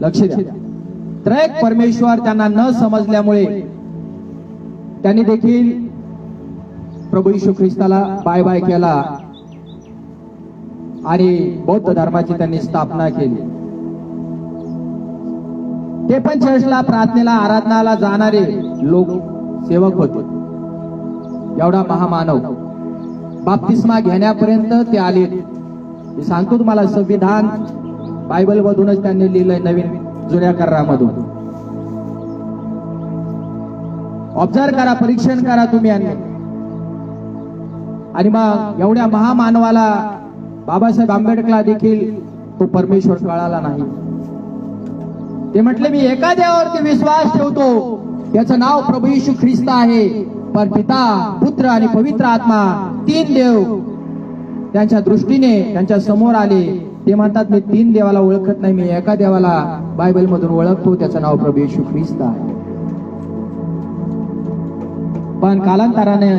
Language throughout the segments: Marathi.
लक्ष द्या, त्रयक परमेश्वर त्यांना न समजल्यामुळे त्यांनी देखील प्रभू येशू ख्रिस्ताला बाय बाय केला आणि बौद्ध धर्माची त्यांनी स्थापना केली. ते पण चर्चला, प्रार्थनेला, आराधनाला जाणारे लोक, सेवक होते. एवढा महामानव बाप्तिस्मा घेण्यापर्यंत ते आले. मी सांगतो तुम्हाला, संविधान बायबल मधूनच त्यांनी लिहिलंय, नवीन जुन्या करारामधून. ऑब्झर्व करा, परीक्षण करा तुम्ही. आणि मग एवढ्या महामानवाला, बाबासाहेब आंबेडकरला देखील तो परमेश्वर कळाला नाही. ते म्हटले, मी एका देवावरती विश्वास ठेवतो, त्याचं नाव प्रभू येशू ख्रिस्त आहे, पण पिता, पुत्र आणि पवित्र आत्मा, तीन देव त्यांच्या दृष्टीने त्यांच्या समोर आले. ते म्हणतात, मी तीन देवाला ओळखत नाही, मी एका देवाला बायबल मधून ओळखतो, त्याचं नाव प्रभू येशू ख्रिस्त आहे. पण कालांतराने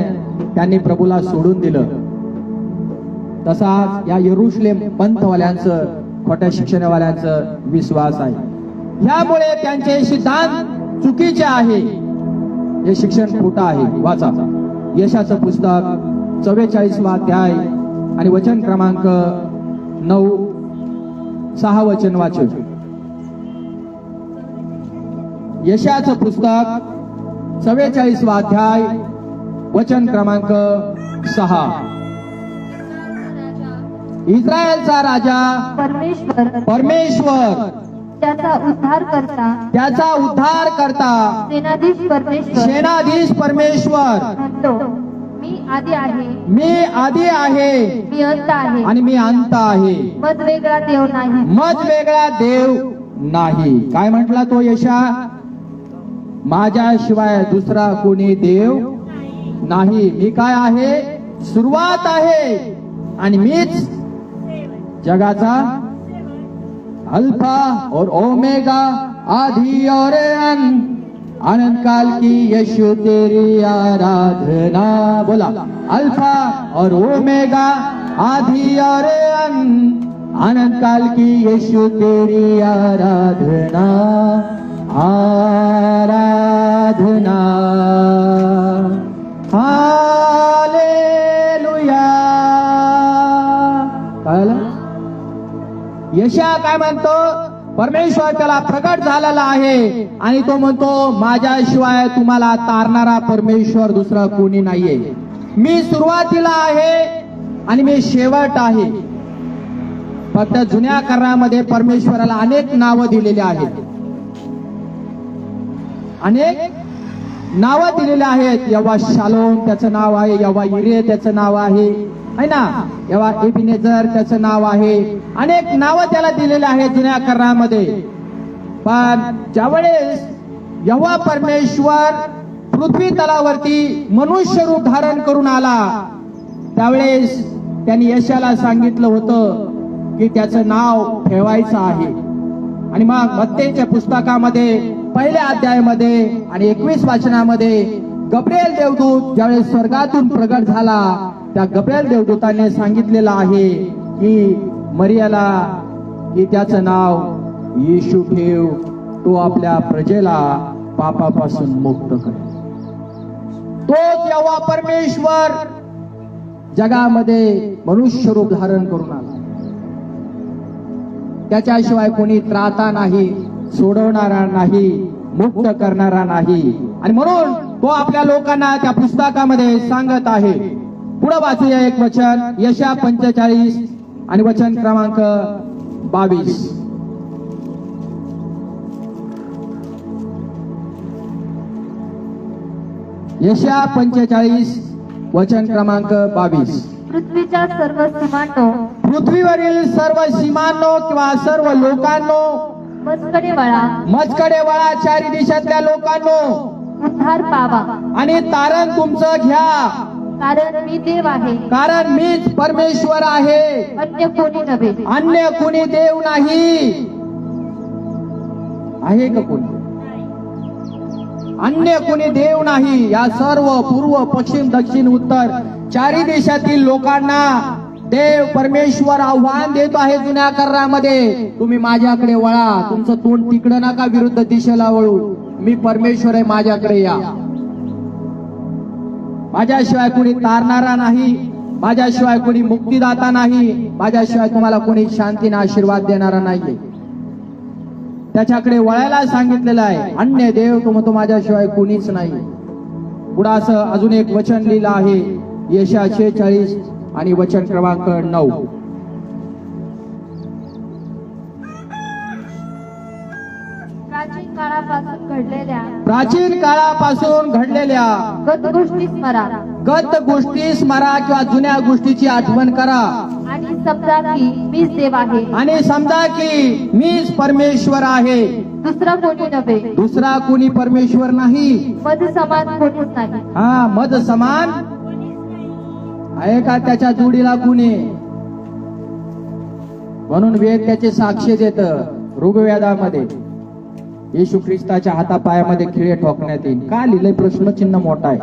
त्यांनी प्रभूला सोडून दिलं. तसा या यरुशलेम पंथवाल्यांचं, खोट्या शिक्षणवाल्यांचं विश्वास आहे. यामुळे त्यांचे सिद्धांत चुकीचे आहे, हे शिक्षण खोटं आहे. वाचा यशाचं पुस्तक 44वा अध्याय आणि वचन क्रमांक 9, 6 वचन वाचू. यशाचं पुस्तक 44वा अध्याय वचन क्रमांक 6. इस्रायलचा राजा परमेश्वर त्याचा उद्धार करता सेनाधीश परमेश्वर म्हणतो, मी आदी आहे, मी अंत आहे आणि मी अंत आहे, मज वेगळा देव नाही. काय म्हटला तो यशा? माझ्याशिवाय दुसरा कोणी देव नाही. मी काय आहे? सुरुवात आहे आणि मीच जगाचा अल्फा और ओमेगा, आदि और अंत, अनंत काल की यीशु तेरी आराधना. बोला, अल्फा और ओमेगा, आदि और अंत, अनंत काल की यीशु तेरी आराधना, आराधना. हालेलुया. कळलं? यशा काय म्हणतो? परमेश्वर त्याला प्रकट झालेला आहे आणि तो म्हणतो, माझ्याशिवाय तुम्हाला तारणारा परमेश्वर दुसरा कोणी नाहीये. मी सुरुवातीला आहे आणि मी शेवट आहे. फक्त जुन्या करारामध्ये परमेश्वराला अनेक नावं दिलेली आहेत, अनेक नावं दिलेली आहेत. यवा शालोम त्याचं नाव आहे, यवा इरे त्याचं नाव आहे ना, यवा एबिनेझर त्याचं नाव आहे. अनेक नावं त्याला दिलेली आहेत जुन्या करारामध्ये. पण ज्यावेळेस यहोवा परमेश्वर पृथ्वी तलावरती मनुष्य रूप धारण करून आला, त्यावेळेस त्यांनी यशाला सांगितलं होतं की त्याचं नाव ठेवायचं आहे. आणि मग मत्तेच्या पुस्तकामध्ये 1ल्या अध्यायामध्ये आणि 21 वचनामध्ये गब्रिएल देवदूत ज्यावेळेस स्वर्गातून प्रगट झाला, त्या गब्रिएल देवदूताने सांगितलेलं आहे की मरियाला की त्याचं नाव येशू ठेव, तो आपल्या प्रजेला पापापासून मुक्त करेल. तोच यहोवा परमेश्वर जगामध्ये मनुष्य रूप धारण करून आला. त्याच्याशिवाय कोणी त्राता नाही, सोडवणारा नाही, मुक्त करणारा नाही. आणि म्हणून तो आपल्या लोकांना त्या पुस्तकामध्ये सांगत आहे. पुढे वाचूया एक वचन, यशा 45 आणि वचन क्रमांक 22. यशा 45 वचन क्रमांक 22. पृथ्वीच्या सर्व सीमांनो, पृथ्वीवरील सर्व सीमांनो किंवा सर्व लोकांनो, मजकडे वळा, चारी दिशातल्या लोकांनो, उद्धार पावा आणि तारण तुमचं घ्या, कारण मी देव आहे, कारण मीच परमेश्वर आहे, अन्य कोणी नव्हे. अन्य कोणी देव नाही. आहे का कोणी? अन्य कोणी देव नाही. या सर्व पूर्व, पश्चिम, दक्षिण, उत्तर चारी देशातील लोकांना देव परमेश्वर आव्हान देतो आहे जुन्या करारामध्ये, तुम्ही माझ्याकडे वळा, तुमचं तोंड तिकडं नका विरुद्ध दिशेला वळू, मी परमेश्वर आहे, माझ्याकडे या. माझ्याशिवाय कोणी तारणारा नाही, माझ्याशिवाय कोणी मुक्तीदाता नाही, माझ्याशिवाय तुम्हाला कोणी शांतीने आशीर्वाद देणारा नाहीये. त्याच्याकडे वळायला सांगितलेलं आहे. अन्य देव तो म्हणतो माझ्याशिवाय कोणीच नाही. पुढे असं अजून एक वचन लिहिलं आहे, यशा 46 आणि वचन क्रमांक 9. प्राचीन काळापासून घडलेल्या गत गोष्टी स्मरा, गत गोष्टी स्मरा किंवा जुन्या गोष्टीची आठवण करा आणि समजा की मीच देव आहे, आणि समजा की मीच परमेश्वर आहे, दुसरा कोणी नव्हे, दुसरा कोणी परमेश्वर नाही. मध समान कोणीच नाही. हा, मध समान आहे का त्याच्या जोडीला कुणी? म्हणून वेद त्याचे साक्ष देत ऋग्वेदामध्ये येशू ख्रिस्ताच्या हातापायामध्ये खिळे ठोकण्यात येईल. का लिहिलंय? प्रश्नचिन्ह मोठा आहे.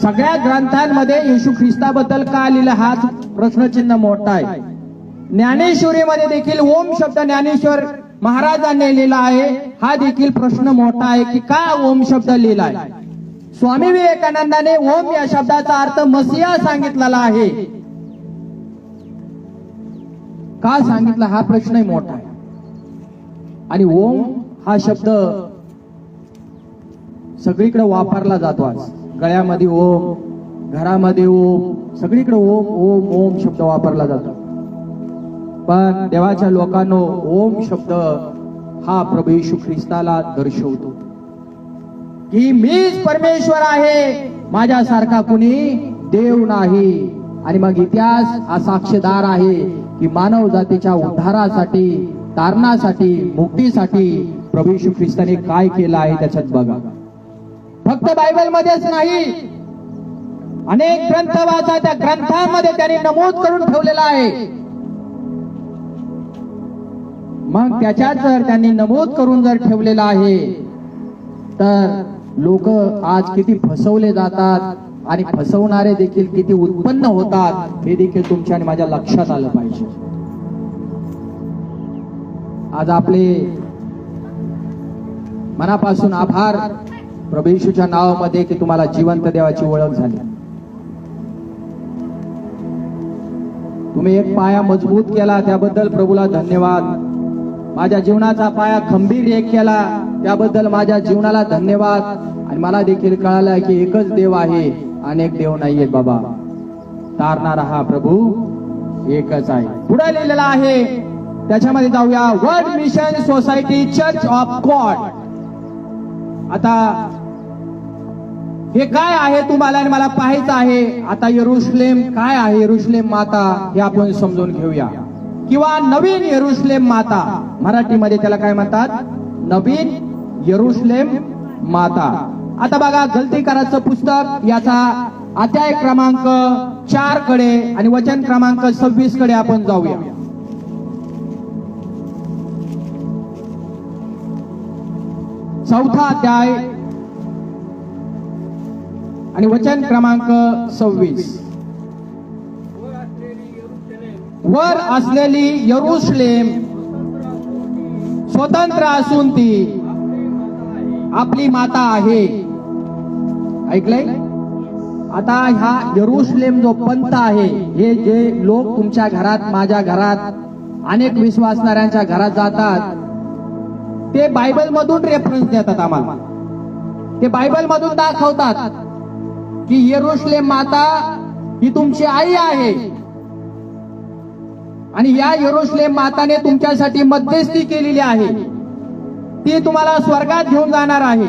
सगळ्या ग्रंथांमध्ये येशू ख्रिस्ताबद्दल का लिहिलं हाच प्रश्नचिन्ह मोठा आहे. ज्ञानेश्वरीमध्ये देखील ओम शब्द ज्ञानेश्वर महाराजांनी लिहिला आहे, हा देखील प्रश्न मोठा आहे की का ओम शब्द लिहिलाय. स्वामी विवेकानंदाने ओम या शब्दाचा अर्थ मसिया सांगितलेला आहे. का सांगितलं हा प्रश्नही मोठा आहे. आणि ओम हा शब्द सगळीकडे वापरला जातो. आज गळ्यामध्ये ओम, घरामध्ये ओम, सगळीकडे ओम ओम ओम शब्द वापरला जातो. पण देवाच्या लोकांनो, ओम शब्द हा प्रभू येशू ख्रिस्ताला दर्शवतो की मीच परमेश्वर आहे, माझ्यासारखा कुणी देव नाही. आणि मग इतिहास हा साक्षीदार आहे की मानव जातीच्या उद्धारासाठी, तारणासाठी, मुक्तीसाठी प्रभू येशू ख्रिस्ताने काय केलं आहे त्याच्यात बघा. फक्त बायबलमध्येच नाही, अनेक ग्रंथ वाचा, त्या ग्रंथांमध्ये त्यांनी नमूद करून ठेवलेला आहे. मग त्याच्यात जर त्यांनी नमूद करून जर ठेवलेलं आहे तर लोक आज किती फसवले जातात आणि फसवणारे देखील किती उत्पन्न होतात हे देखील तुमच्या आणि माझ्या लक्षात आलं पाहिजे. आज आपले मनापासून आभार प्रभू येशूच्या नावामध्ये की तुम्हाला जिवंत देवाची ओळख झाली. तुम्ही एक पाया मजबूत केला त्याबद्दल प्रभूला धन्यवाद. माझ्या जीवनाचा पाया खंबीर एक केला त्याबद्दल माझ्या जीवनाला धन्यवाद. आणि मला देखील कळालं की एकच देव आहे, अनेक देव नाहीयेत बाबा. तारणारा हा प्रभू एकच आहे. पुढे लिहिलेला आहे त्याच्यामध्ये जाऊया. World mission society church of God. आता हे काय आहे तुम्हाला आणि मला पाहायचं आहे. आता यरुशलेम काय आहे, यरुशलेम माता हे आपण समजून घेऊया. किंवा नवीन यरुशलेम माता, मराठीमध्ये त्याला काय म्हणतात, नवीन यरुशलेम माता. आता बघा गलतीकाराचं पुस्तक याचा अध्याय क्रमांक 4 कडे आणि वचन क्रमांक 26 कडे आपण जाऊया. चौथा अध्याय आणि वचन क्रमांक 26. वर असलेली यरुशलेम स्वतंत्र असून ती आपली माता आहे. ऐकलंय? आता हा यरुशलेम जो पंथ आहे, हे जे लोक तुमच्या घरात, माझ्या घरात, अनेक विश्वासणाऱ्यांच्या घरात जातात, ते बायबल मधून रेफरन्स देतात आम्हाला. ते बायबल मधून दाखवतात की यरुशलेम माता ही तुमची आई आहे आणि या यरुशलेम माताने तुमच्यासाठी मध्यस्थी केलेली आहे. ती तुम्हाला स्वर्गात घेऊन जाणार आहे.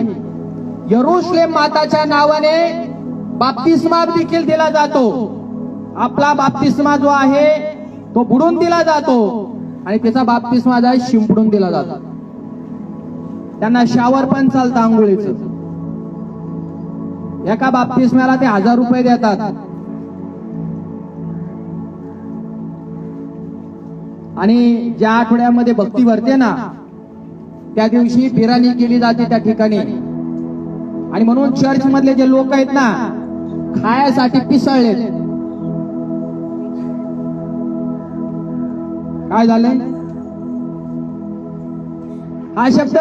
यरुशलेम माताच्या नावाने बाप्तिस्मा देखील दिला जातो. आपला बाप्तिस्मा जो आहे तो बुडून दिला जातो आणि त्याचा बाप्तिस्मा जो शिंपडून दिला जातो. त्यांना शावर पण चालतं आंघोळीचं. एका बाप्तिस्म्याला ते 1000 रुपये देतात. आणि ज्या आठवड्यामध्ये भक्ती भरते ना त्या दिवशी बिराणी केली जाते त्या ठिकाणी. आणि म्हणून चर्च मधले जे लोक आहेत ना खायासाठी पिसळले. काय झालंय हा शब्द?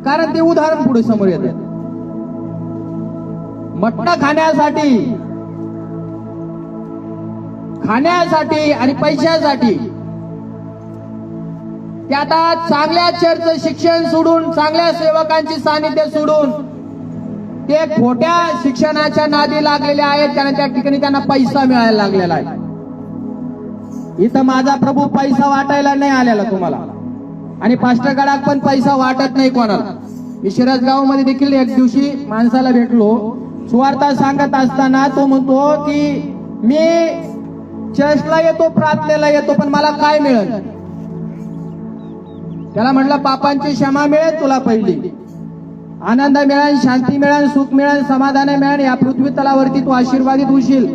कारण ते उदाहरण पुढे समोर येतं. मटण खाण्यासाठी आणि पैशासाठी ते आता चांगल्या चर्चचं शिक्षण सोडून, चांगल्या सेवकांची सानिध्य सोडून ते खोट्या शिक्षणाच्या नादी लागलेले आहेत. कारण त्या ठिकाणी त्यांना पैसा मिळायला लागलेला आहे. इथं माझा प्रभू पैसा वाटायला नाही आलेला तुम्हाला, आणि पास्टरगडात पण पैसा वाटत नाही कोणाला. मी शिरसगाव मध्ये देखील एक दिवशी माणसाला भेटलो, सुवार्ता सांगत असताना तो म्हणतो की मी चर्चला येतो, प्रार्थनेला येतो, पण मला काय मिळेल? त्याला म्हटलं पापांची क्षमा मिळेल तुला, पहिली आनंद मिळेल, शांती मिळेल, सुख मिळेल, समाधान मिळेल, या पृथ्वी तलावरती तू आशीर्वादित होशील,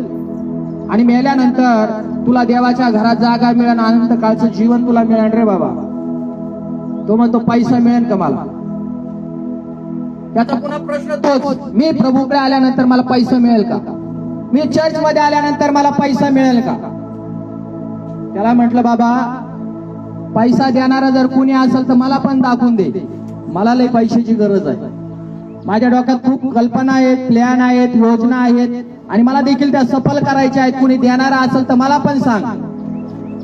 आणि मेल्यानंतर तुला देवाच्या घरात जागा मिळेल, अनंत काळचं जीवन तुला मिळेल रे बाबा. तो म्हणतो पैसा मिळेल का मला? त्याचा पुन्हा प्रश्न तोच, मी प्रभूकडे आल्यानंतर मला पैसा मिळेल का? मी चर्च मध्ये आल्यानंतर मला पैसा मिळेल का? त्याला म्हटलं बाबा, पैसा देणारा जर कोणी असेल तर मला पण दाखवून दे. मला लई पैशाची गरज आहे. माझ्या डोक्यात खूप कल्पना आहेत, प्लॅन आहेत, योजना आहेत, आणि मला देखील त्या सफल करायच्या आहेत. कोणी देणारा असेल तर मला पण सांग.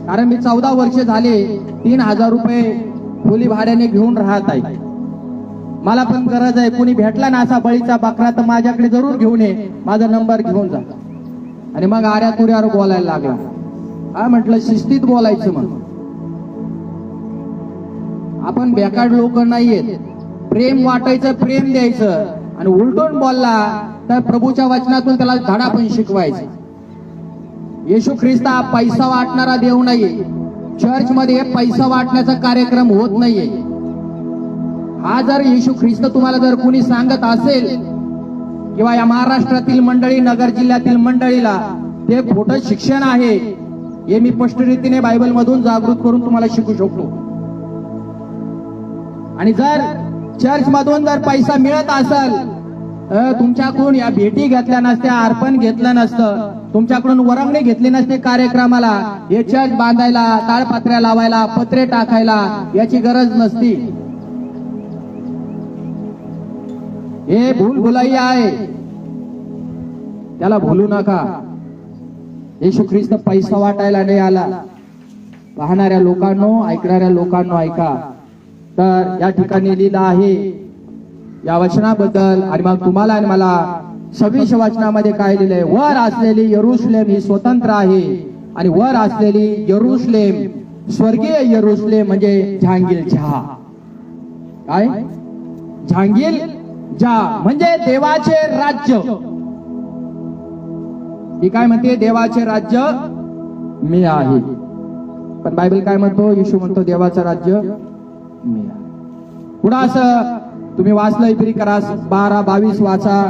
कारण मी 14 वर्ष झाले 3000 रुपये खोली भाड्याने घेऊन राहत आहे. मला पण गरज आहे. कोणी भेटला ना असा बळीचा बकरा तर माझ्याकडे जरूर घेऊन ये, माझा नंबर घेऊन जा. आणि मग आऱ्या तुऱ्यावर बोलायला लागला. हा म्हटलं शिस्तीत बोलायचं. मग आपण बेकार लोक नाहीयेत. प्रेम वाटायचं, प्रेम द्यायचं, आणि उलटून बोलला तर प्रभूच्या वचनातून त्याला धडा पण शिकवायचा. येशू ख्रिस्त हा पैसा वाटणारा देव नाहीये. चर्च मध्ये पैसा वाटण्याचा कार्यक्रम होत नाहीये. हा जर येशू ख्रिस्त तुम्हाला जर कोणी सांगत असेल, किंवा या महाराष्ट्रातील मंडळी, नगर जिल्ह्यातील मंडळीला ते खोटं शिक्षण आहे, हे मी स्पष्ट रीतीने बायबल मधून जागृत करून तुम्हाला शिकू शकतो. आणि जर चर्च मधून जर पैसा मिळत असेल, तुमच्याकडून या भेटी घेतल्या नसत्या, अर्पण घेतलं नसतं, तुमच्याकडून वरंगणी घेतली नसते कार्यक्रमाला, हे चर्च बांधायला, ताळपत्र्या लावायला, पत्रे टाकायला याची गरज नसती. हे भूलभुलैया आहे, त्याला भूलू नका. येशू ख्रिस्त पैसा वाटायला नाही आला. पाहणाऱ्या लोकांनो, ऐकणाऱ्या लोकांनो ऐका. तर या ठिकाणी लिहिलं आहे या वचनाबद्दल, आणि मग तुम्हाला आणि मला 26 वचनामध्ये काय लिहिलंय? वर असलेली यरुशलेम ही स्वतंत्र आहे, आणि वर असलेली यरुशलेम, स्वर्गीय यरुशलेम म्हणजे झांगील झा. काय? झांगील जा म्हणजे देवाचे राज्य. ही काय म्हणते? देवाचे राज्य मी आहे. पण बायबल काय म्हणतो? येशू म्हणतो देवाचं राज्य मी आहे. पुढं असं तुम्ही वाचलं, इब्री करास 12-22 वाचा,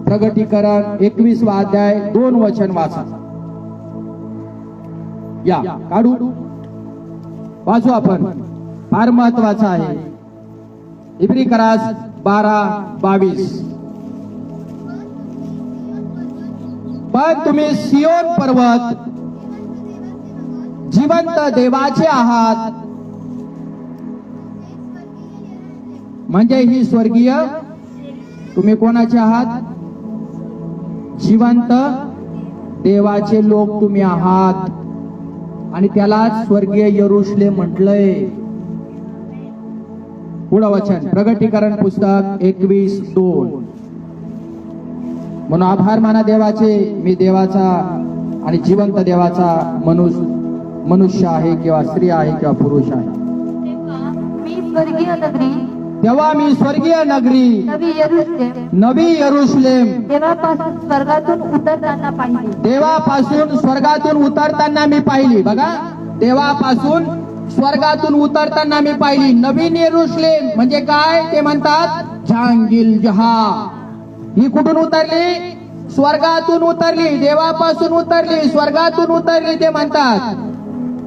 प्रगटीकरण 21 अध्याय 2 वचन वाचा. या काढू वाचू आपण, फार महत्वाचं आहे. इब्री करास 12-22. पण तुम्ही सियोन पर्वत जिवंत देवाचे आहात, म्हणजे ही स्वर्गीय, तुम्ही कोणाचे आहात? जिवंत देवाचे लोक तुम्ही आहात, आणि त्याला स्वर्गीय यरुशलेम म्हटलंय. पुढं वचन, प्रगटीकरण पुस्तक 21:2. म्हणून आभार माना देवाचे, मी देवाचा आणि जिवंत देवाचा मनुष्य आहे, किंवा स्त्री आहे, किंवा पुरुष आहे. तेव्हा मी स्वर्गीय नगरी, नवी यरुशलेम देवापासून स्वर्गातून उतरताना पाहिली. देवापासून स्वर्गातून उतरताना मी पाहिली. बघा, देवापासून स्वर्गातून उतरताना मी पाहिली. नवीन यरुशलेम म्हणजे काय? ते म्हणतात झांगील जहा. ही कुठून उतरली? स्वर्गातून उतरली, देवापासून उतरली, स्वर्गातून उतरली. ते म्हणतात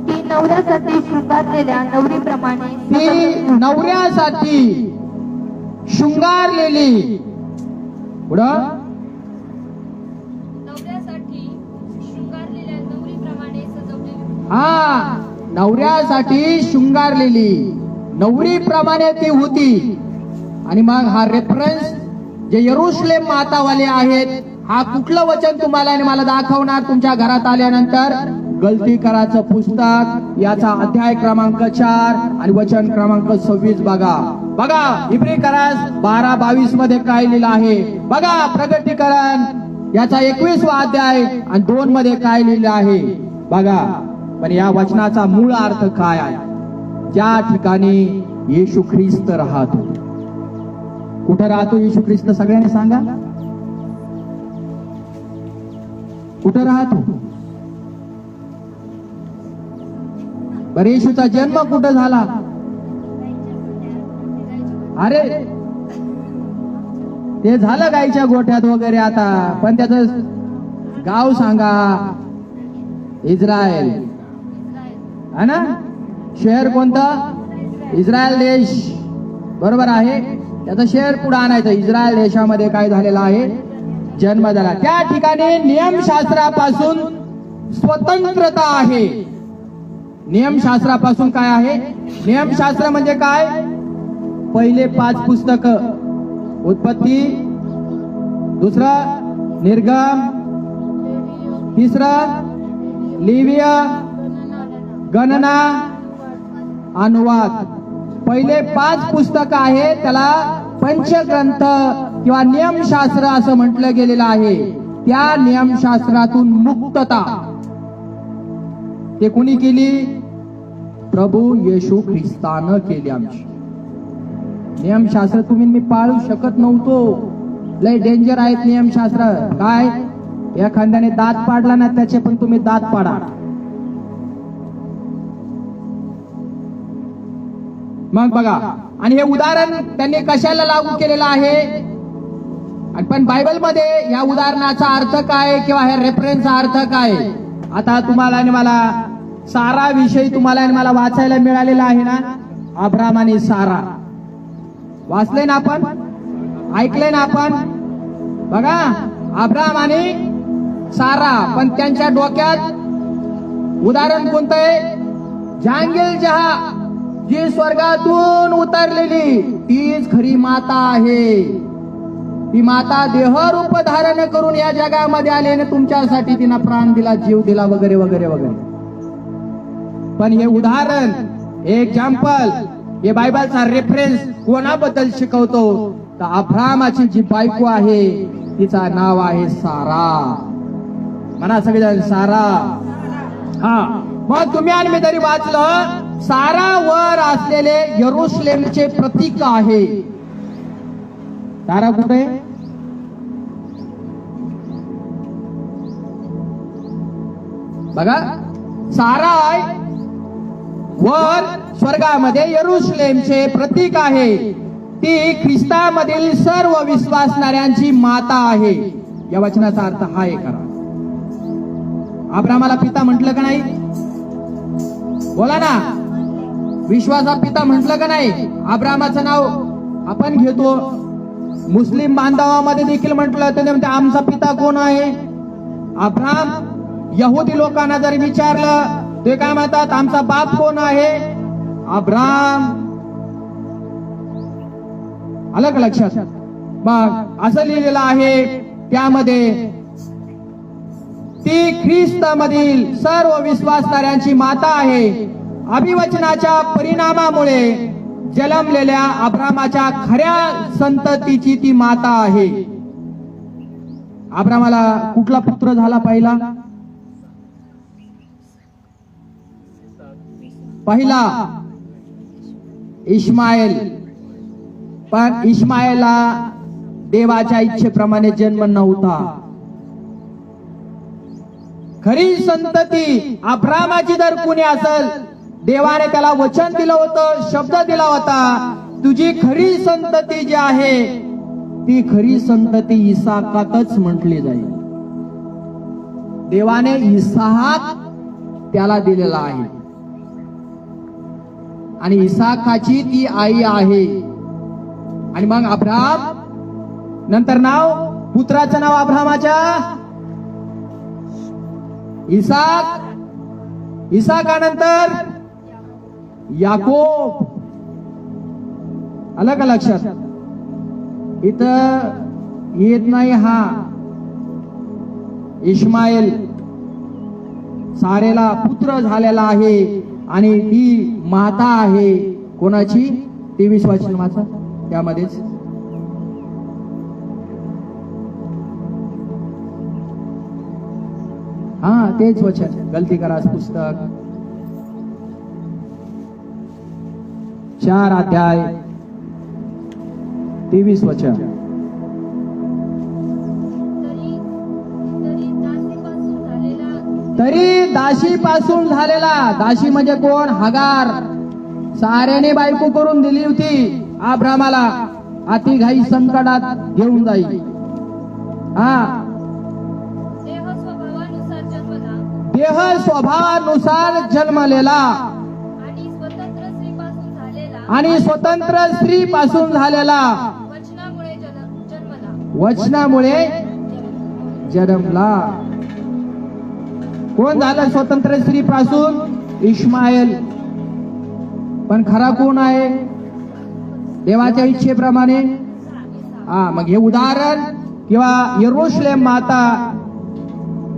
ती नवऱ्यासाठी शृंगारलेल्या नवरीप्रमाणे, ती नवऱ्यासाठी शृंगारलेली. पुढं हा नवऱ्यासाठी शृंगारलेली नवरीप्रमाणे ती होती. आणि मग हा रेफरन्स जे यरुशलेम मातावाले आहेत, हा कुठलं वचन तुम्हाला आणि मला दाखवणार तुमच्या घरात आल्यानंतर? गलतीकराचं पुस्तक याचा अध्याय क्रमांक 4 आणि वचन क्रमांक 26 बघा. बघा इब्रीकरास 12:22 मध्ये काय लिहिलं आहे बघा. प्रगटीकरण याचा 21वा अध्याय आणि 2 मध्ये काय लिहिलं आहे बघा. पण या वचनाचा मूळ अर्थ काय आहे? ज्या ठिकाणी येशू ख्रिस्त राहतो. कुठे राहतो येशू ख्रिस्त? सगळ्यांनी सांगा, कुठे राहतो? बरं, येशूचा जन्म कुठं झाला? अरे ते झालं गाईच्या गोठ्यात वगैरे आता, पण त्याचं गाव सांगा. इस्रायल है ना? शहर कोणतं? इस्रायल देश. बरोबर आहे. त्याचं शहर पुढे आणायचं. इस्रायल देशामध्ये काय झालेला आहे? जन्म झाला. त्या ठिकाणी नियमशास्त्रापासून स्वतंत्रता आहे. नियमशास्त्रापासून काय आहे? नियमशास्त्र म्हणजे काय? पहिले 5 पुस्तक. उत्पत्ती, दुसरं निर्गम, तिसरं लेवीय, गणना, अनुवाद. पहिले 5 पुस्तक आहे, त्याला पंचग्रंथ किंवा नियमशास्त्र असं म्हटलं गेलेलं आहे. त्या नियमशास्त्रातून मुक्तता ते कुणी केली? प्रभू येशू ख्रिस्तानं केली. आमची नियमशास्त्र तुम्ही मी पाळू शकत नव्हतो. लय डेंजर आहेत नियमशास्त्र. काय? एखाद्याने दात पाडला ना, त्याचे पण तुम्ही दात पाडा. मग बघा, आणि हे उदाहरण त्यांनी कशाला लागू केलेलं आहे? आणि पण बायबलमध्ये या उदाहरणाचा अर्थ काय किंवा ह्या रेफरन्सचा अर्थ काय? आता तुम्हाला आणि मला सारा विषयी तुम्हाला आणि मला वाचायला मिळालेला आहे ना. अब्राम आणि सारा वाचले ना आपण, ऐकले ना आपण. बघा, अब्राम आणि सारा, पण त्यांच्या डोक्यात उदाहरण कोणतं आहे? जांगेल जहा, जी स्वर्गातून उतरलेली तीच खरी माता आहे. ती माता देहरूप धारण करून या जगामध्ये आली आणि तुमच्यासाठी तिनं प्राण दिला, जीव दिला, वगैरे वगैरे वगैरे. पण हे उदाहरण, एक्झाम्पल, हे बायबलचा रेफरन्स कोणाबद्दल शिकवतो? तर अब्रामाची जी बायको आहे तिचा नाव आहे सारा. म्हणा सगळेजण सारा. हा, मग तुम्ही आणि मी तरी वाचलं, सारा वर असलेले यरुशलेमचे प्रतीक आहे. सारा कुठे? बघा, सारा वर स्वर्गामध्ये यरुशलेमचे प्रतीक आहे. ती ख्रिस्तामधील सर्व विश्वासणाऱ्यांची माता आहे. या वचनाचा अर्थ हा आहे. करा, अब्रामाला पिता म्हटलं का नाही? बोला ना. विश्वासा पिता म्हटलं का नाही? अब्रामाचं नाव आपण घेतो. मुस्लिम बांधवामध्ये देखील म्हटलं तर म्हणते आमचा पिता कोण आहे? अब्राम. यहुदी लोकांना जर विचारलं ते काय म्हणतात? आमचा बाप कोण आहे? अब्राम. आलं का लक्षात? मग असं लिहिलेलं आहे त्यामध्ये, ती ख्रिस्तामधील सर्व विश्वासणाऱ्यांची माता आहे. अभिवचनाच्या परिणामामुळे जन्मलेल्या अब्रामाच्या खऱ्या संततीची ती माता आहे. अब्रामाला कुठला पुत्र झाला पहिला? इश्माएल. पण इश्माएलला देवाच्या इच्छेप्रमाणे जन्म नव्हता. खरी संतती अब्रामाची जर कुणी असेल, देवाने त्याला वचन दिलं होतं, शब्द दिला होता, तुझी खरी संतती जी आहे ती खरी संतती इसाकातच म्हटली जाईल. देवाने इसाक त्याला दिलेला आहे आणि इसाकाची ती आई आहे. आणि मग अब्राम, नंतर नाव, पुत्राचं नाव अब्रामाच्या इसाक, इसाकानंतर याकोब. आलं का लक्षात? इथं येत नाही हा इश्माईल. सारेला पुत्र झालेला आहे आणि ती माता आहे कोणाची? 23 वचन वाचा त्यामध्येच. हा तेच वचन, गलती करास पुस्तक 4 अध्याय 23 वचन. तरी दाशीपासून झालेला, दाशी म्हणजे कोण? हगार. साऱ्याने बायको करून दिली होती अब्रामाला, अति घाई संकटात घेऊन जाईल. हा, देह स्वभावानुसार जन्मलेला आणि स्वतंत्र स्त्री पासून झालेला, वचनामुळे जन्मला. कोण झालं स्वतंत्र स्त्री पासून? इश्माईल. पण खरा कोण आहे? देवाच्या इच्छेप्रमाणे. मग हे उदाहरण किंवा यरूशलेम माता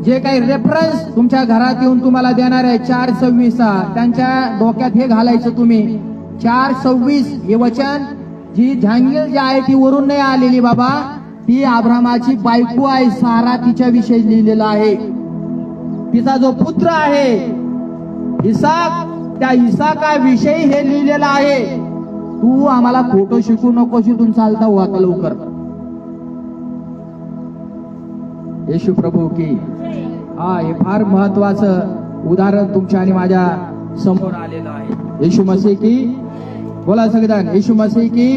जे काही रेफरन्स तुमच्या घरात येऊन तुम्हाला देणार आहे 4:26, त्यांच्या डोक्यात हे घालायचं तुम्ही. 4:26 हे वचन, जी झांगील जी आहे ती वरून नाही आलेली बाबा, ती अब्रामाची बायको आहे सारा, तिच्या विषयी लिहिलेला आहे. तिचा जो पुत्र आहे इसाक, त्या इसाकाविषयी हे लिहिलेलं आहे. तू आम्हाला खोटं शिकू नको, शिकून चालता हो आता लवकर. येशू प्रभू की. हे फार महत्वाचं उदाहरण तुमच्या आणि माझ्या समोर आलेलं आहे. येशू मसीह की. बोला सगळेजण, येशू मसीह की.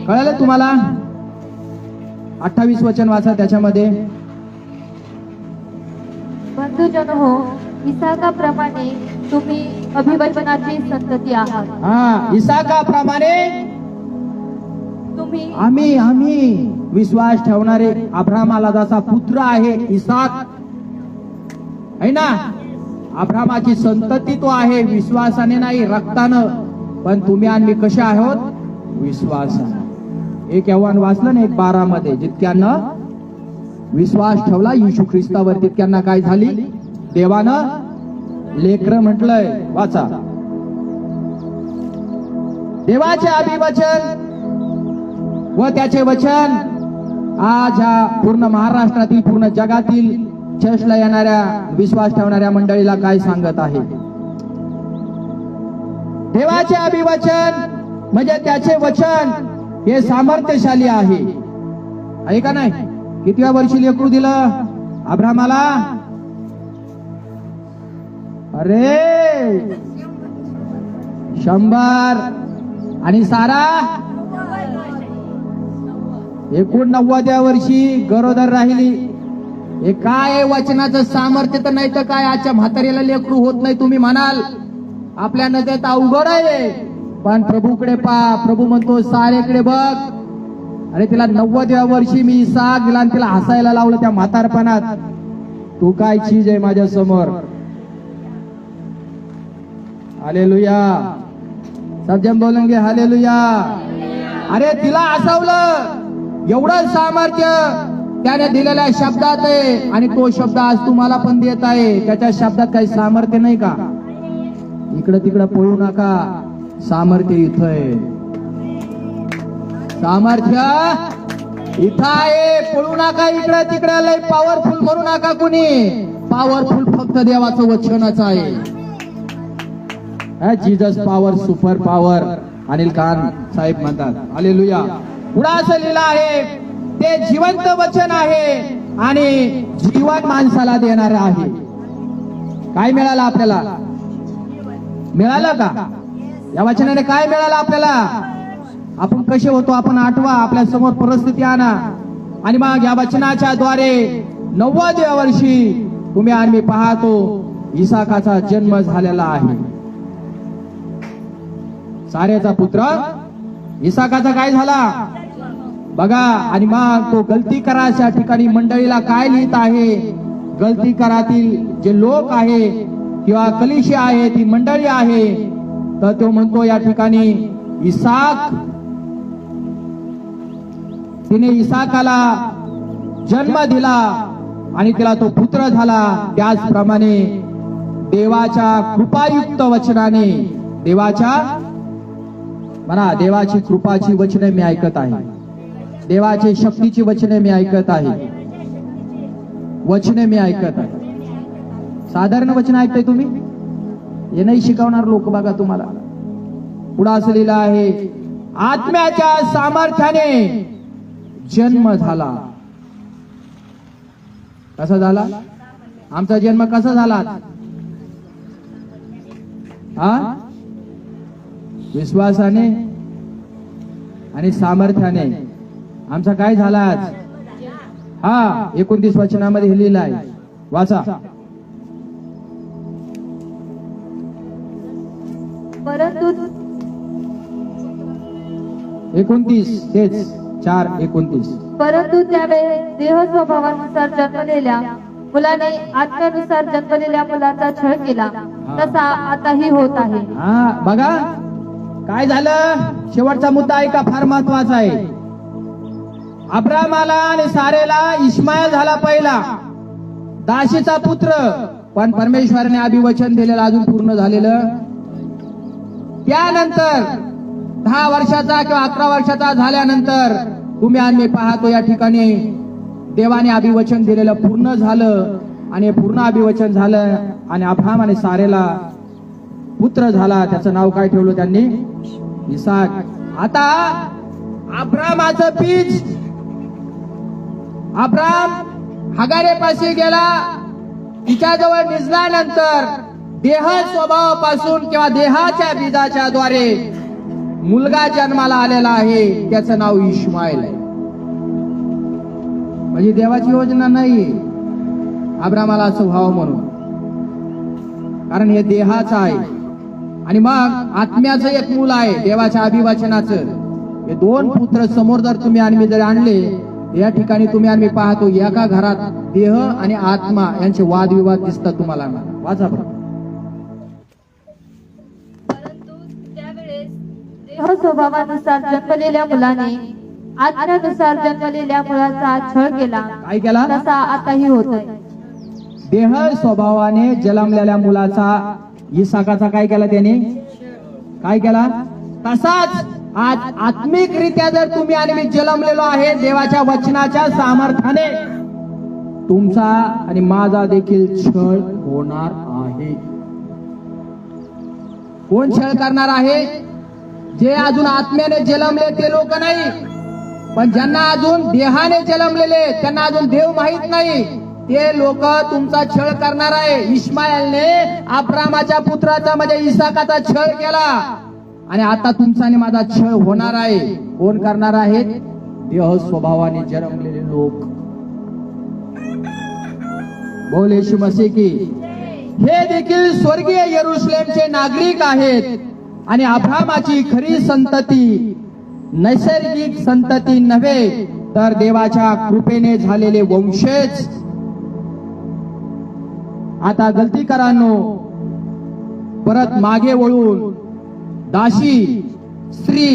कळलं तुम्हाला? 28 वचन वाचा त्याच्यामध्ये. बंधुजन हो, इसाकाप्रमाणे तुम्ही अभिवचनाची संतती आहात. इसाकाप्रमाणे तुम्ही आम्ही विश्वास ठेवणारे. अब्रामाला जसा पुत्र आहे इसाक आहे ना, अब्रामाची संतती तो आहे, विश्वासाने नाही रक्तानं. पण तुम्ही आणि कशा आहोत? विश्वासाने. 1 यौहान वाचलं ना 1:12 मध्ये, जितक्यानं विश्वास ठेवला येशू ख्रिस्तावर तितक्यांना काय झाली? देवानं लेकरं म्हटलंय. वाचा. देवाचे अभिवचन व त्याचे वचन आज ह्या पूर्ण महाराष्ट्रातील, पूर्ण जगातील चर्चला येणाऱ्या, विश्वास ठेवणाऱ्या मंडळीला काय सांगत आहे? देवाचे अभिवचन म्हणजे त्याचे वचन हे सामर्थ्यशाली आहे का नाही? कितव्या वर्षी लेकरू दिलं अब्रामाला? अरे 100. आणि सारा 89व्या वर्षी गरोदर राहिली. हे काय वचनाचं सामर्थ्य तर नाही तर काय? आजच्या म्हातारीला लेकरू होत नाही तुम्ही म्हणाल, आपल्या नजरेत अवघड आहे. पण प्रभूकडे पहा, प्रभू म्हणतो सारेकडे बघ. अरे तिला 90व्या वर्षी मी इसाक दिला आणि तिला हसायला लावलं त्या म्हातारपणात. तू काय चीज आहे माझ्या समोर. हालेलुया. सब जन बोलेंगे हालेलुया. अरे तिला हसवलं. एवढं सामर्थ्य त्याने दिलेल्या शब्दात आहे आणि तो शब्द आज तुम्हाला पण देत आहे. त्याच्या शब्दात काही सामर्थ्य नाही का? इकडं तिकडं पळू नका, सामर्थ्य इथं आहे. सामर्थ्य इथं आहे, पळू नका इकडे तिकडे. लय पॉवरफुल म्हणू नका कुणी. पॉवरफुल फक्त देवाचं वचनच आहे. Jesus power, super power, Anil Khan साहेब म्हणतात. हालेलुया. पुढे असं लिहिलं आहे, ते जिवंत वचन आहे आणि जीवन माणसाला देणार आहे. काय मिळालं आपल्याला? मिळालं का? या वचनाने काय मिळालं आपल्याला? आपण कसे होतो आपण आठवा, आपल्या समोर परिस्थिती आणा आणि मग या वचनाच्या द्वारे 90व्या वर्षी तुम्ही आम्ही पाहतो इसाकाचा जन्म झालेला आहे. सारेचा पुत्र इसाकाचा काय झाला बघा. आणि मग तो गलती कराच्या ठिकाणी मंडळीला काय लिहित आहे? गलती करातील जे लोक आहे किंवा कलिशी आहे, ती मंडळी आहे, तर तो म्हणतो या ठिकाणी इसाक, तिने इसाकाला जन्म दिला आणि तिला तो पुत्र झाला. त्याचप्रमाणे देवाच्या कृपायुक्त वचनाने, देवाच्या म्हणा, देवाची कृपाची वचने मी ऐकत आहे, देवाची शक्तीची वचने मी ऐकत आहे, वचने मी ऐकत आहे. साधारण वचन ऐकताय तुम्ही, हे नाही शिकवणार लोक बघा तुम्हाला. पुढे असं लिहिलं आहे, आत्म्याच्या सामर्थ्याने जन्म झाला. कसा झाला आमचा जन्म? कसा झाला? हा, विश्वासाने आणि सामर्थ्याने. आमचा काय झाला आज? हा, 29 वचनामध्ये हे लिहिलं आहे, वाचा. परंतु 29, तेच 4:29. परंतु त्यावेळेस देह स्वभावानुसार जन्मलेल्या मुलाने आत्म्यानुसार जन्मलेल्या मुलाचा छळ केला, तसा आताही होत आहे. हा, बघा काय झालं. शेवटचा मुद्दा आहे का, फार महत्वाचा आहे. अब्रामाला आणि सारेला इस्माईल झाला पहिला, दाशीचा पुत्र, पण परमेश्वराने अभिवचन दिलेलं अजून पूर्ण झालेलं. त्यानंतर 10 वर्षाचा किंवा 11 वर्षाचा झाल्यानंतर तुम्ही आणि मी पाहतो या ठिकाणी देवाने अभिवचन दिलेलं पूर्ण झालं आणि पूर्ण अभिवचन झालं आणि अब्राम आणि सारेला पुत्र झाला. त्याचं नाव काय ठेवलं त्यांनी? इसाक. आता अब्रामाचं बीज, अब्राम हगारेपाशी गेला, तिच्याजवळ निजल्यानंतर देह स्वभावापासून किंवा देहाच्या बीजाच्या द्वारे मुलगा जन्माला आलेला आहे, त्याचं नाव इश्माईल आहे. म्हणजे देवाची योजना नाही अब्रामाला असं व्हावं म्हणून, कारण हे देहाचं आहे. आणि मग आत्म्याचं एक मूल आहे, देवाच्या अभिवचनाचं. हे 2 पुत्र समोर जर तुम्ही आणि मी जर आणले, या ठिकाणी तुम्ही आणि मी पाहतो एका घरात देह आणि आत्मा यांचे वादविवाद दिसतात तुम्हाला. वाचा बरं. देह स्वभावानुसार जन्मलेल्या मुलाने आत्म्यानुसार जन्मलेल्या मुलाचा छळ केला, काय केला? तसा आताही होत आहे. देह स्वभावाने जन्मलेल्या मुलाचा, इसाकाचा काय केला त्याने? काय केला? तसाच आज आत्मिकरित्या जर तुम्ही आणि मी जन्मलेलो आहे देवाच्या वचनाच्या सामर्थ्याने, तुमचा आणि माझा देखील छळ होणार आहे. कोण छळ करणार आहे? जे अजून आत्म्याने जन्मले ते लोक नाही, पण ज्यांना अजून देहाने जन्मलेले, त्यांना अजून देव माहित नाही, ते लोक तुमचा छळ करणार आहे. इस्माईलने अब्रामाच्या पुत्राचा म्हणजे इसाकाचा छळ केला आणि आता तुमचा आणि माझा छळ होणार आहे. कोण करणार आहेत? देह स्वभावाने जन्मलेले लोक. बोल येशू मसीह की. हे देखील स्वर्गीय यरुशलेमचे नागरिक आहेत आणि अब्रामाची खरी संतती नैसर्गिक संतती नव्हे, तर देवाच्या कृपेने झालेले वंशज. आता गलतीकरांनो, परत मागे वळून दाशी स्त्री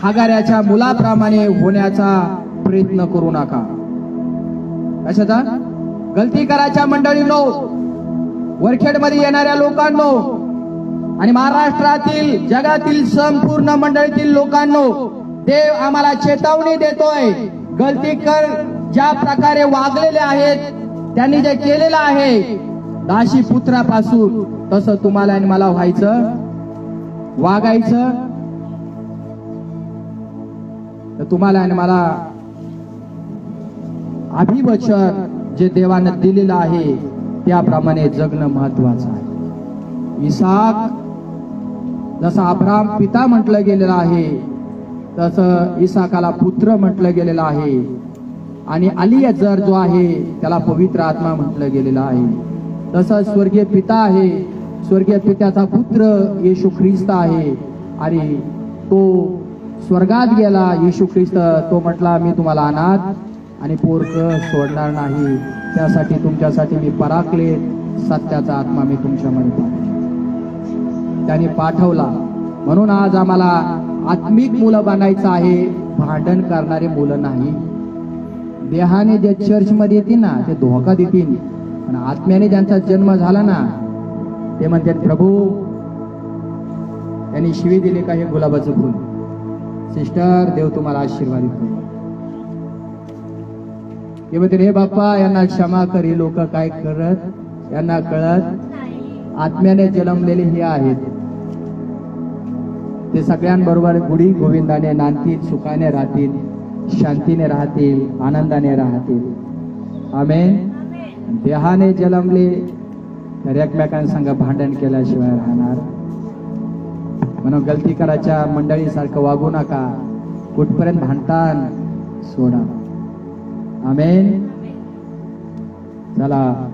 हगाऱ्याच्या मुलाप्रमाणे होण्याचा प्रयत्न करू नका. कशाचा? गलतीकराच्या मंडळींनो, वरखेडमध्ये येणाऱ्या लोकांनो आणि महाराष्ट्रातील जगातील संपूर्ण मंडळीतील लोकांनो, देव आम्हाला चेतावणी देतोय. गलतीकर ज्या प्रकारे वागलेले आहेत, त्यांनी जे केलेलं आहे दाशी पुत्रापासून, तसं तुम्हाला आणि मला व्हायचं, वागायचं. तर तुम्हाला आणि मला अभिवचन जे देवानं दिलेलं आहे त्याप्रमाणे जगणं महत्वाचं आहे. इसाक जसं अब्राम पिता म्हटलं गेलेलं आहे, तसं इसाकाला पुत्र म्हटलं गेलेलं आहे. आणि अलियजर जो आहे त्याला पवित्र आत्मा म्हटलं गेलेलं आहे. तसं स्वर्गीय पिता आहे, स्वर्गीय पित्याचा पुत्र येशू ख्रिस्त आहे आणि तो स्वर्गात गेला. येशू ख्रिस्त तो म्हटला, मी तुम्हाला अनाथ आणि पोरकं सोडणार नाही, त्यासाठी तुमच्यासाठी मी पराकलेत सत्याचा आत्मा मी तुमच्यामध्ये पाठवतो. त्याने पाठवला म्हणून आज आम्हाला आत्मिक मुलं बनायचं आहे, भांडण करणारे मुलं नाही. देहाने जे चर्चमध्ये येतील ना ते धोका देतील, पण आत्म्याने ज्यांचा जन्म झाला ना ते म्हणतात प्रभू त्यांनी शिवी दिले का हे गुलाबाचं फुल. सिस्टर, देव तुम्हाला आशीर्वादित करू. हे म्हणते हे बाप्पा यांना क्षमा कर, हे लोक काय करत यांना कळत. आत्म्याने जन्मलेले हे आहेत, ते सगळ्यांबरोबर गुढी गोविंदाने नांदतील, सुखाने राहतील, शांतीने राहतील, आनंदाने राहतील. आमेन. देहाने जन्मले तर एकमेकांसंग भांडण केल्याशिवाय राहणार. म्हणून गलती करायच्या मंडळीसारखं वागू नका. कुठपर्यंत भांडतान सोडा. आमेन. चला.